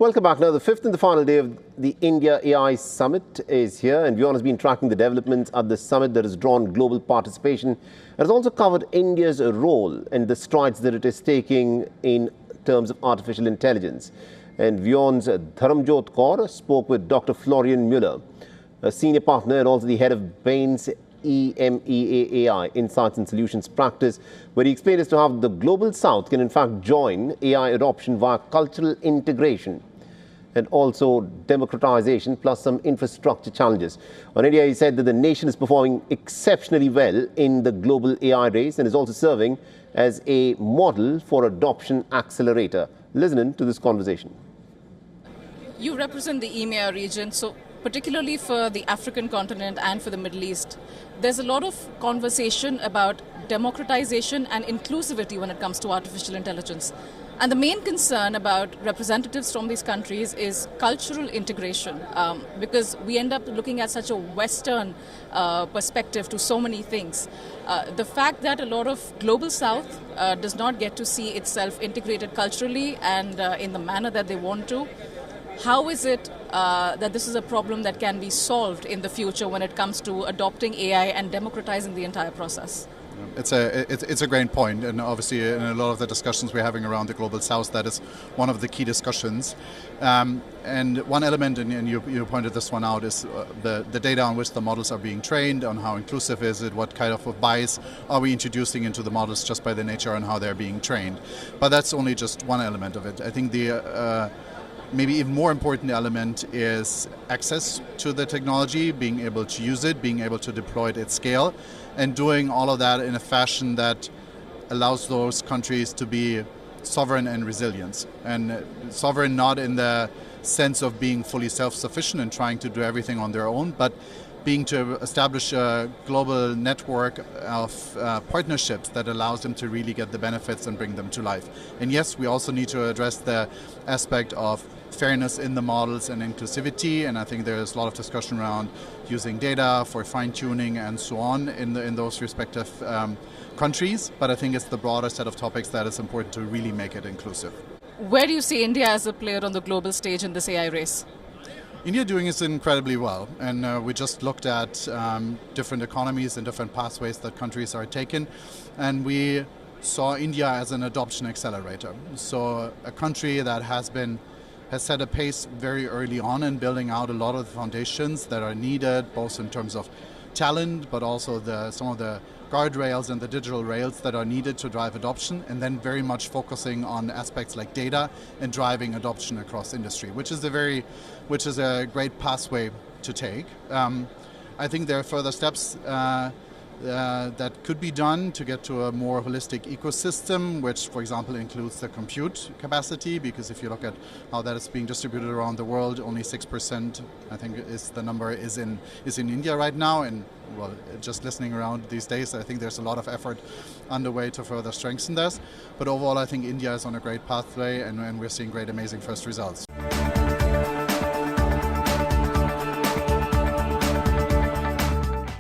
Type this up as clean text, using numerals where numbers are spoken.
Welcome back. Now, the fifth and the final day of the India AI Summit is here, and WION has been tracking the developments at the summit that has drawn global participation. It has also covered India's role and the strides that it is taking in terms of artificial intelligence. And WION's Dharamjot Kaur spoke with Dr. Florian Mueller, a senior partner and also the head of Bain's EMEA AI, Insights and Solutions Practice, where he explained as to how the Global South can in fact join AI adoption via cultural integration and also democratization, plus some infrastructure challenges. On India, he said that the nation is performing exceptionally well in the global AI race and is also serving as a model for adoption accelerator. Listen to this conversation. You represent the EMEA region, so particularly for the African continent and for the Middle East, there's a lot of conversation about democratization and inclusivity when it comes to artificial intelligence. And the main concern about representatives from these countries is cultural integration, because we end up looking at such a Western perspective to so many things. The fact that a lot of Global South does not get to see itself integrated culturally and in the manner that they want to, how is it that this is a problem that can be solved in the future when it comes to adopting AI and democratizing the entire process? It's a great point, and obviously in a lot of the discussions we're having around the Global South, that is one of the key discussions. And one element, and you pointed this one out, is the data on which the models are being trained, on how inclusive is it, what kind of bias are we introducing into the models just by the nature and how they're being trained. But that's only just one element of it. I think the maybe even more important element is access to the technology, being able to use it, being able to deploy it at scale, and doing all of that in a fashion that allows those countries to be sovereign and resilient. And sovereign not in the sense of being fully self-sufficient and trying to do everything on their own, but being to establish a global network of partnerships that allows them to really get the benefits and bring them to life. And yes, we also need to address the aspect of fairness in the models and inclusivity, and I think there's a lot of discussion around using data for fine-tuning and so on in those respective countries, but I think it's the broader set of topics that is important to really make it inclusive. Where do you see India as a player on the global stage in this AI race? India doing it incredibly well, and we just looked at different economies and different pathways that countries are taking, and we saw India as an adoption accelerator. So a country that has set a pace very early on in building out a lot of the foundations that are needed, both in terms of talent, but also some of the guardrails and the digital rails that are needed to drive adoption, and then very much focusing on aspects like data and driving adoption across industry, which is a great pathway to take. I think there are further steps that could be done to get to a more holistic ecosystem, which, for example, includes the compute capacity, because if you look at how that is being distributed around the world, only 6%, I think, is the number is in India right now. And well, just listening around these days, I think there's a lot of effort underway to further strengthen this. But overall, I think India is on a great pathway, and we're seeing great, amazing first results.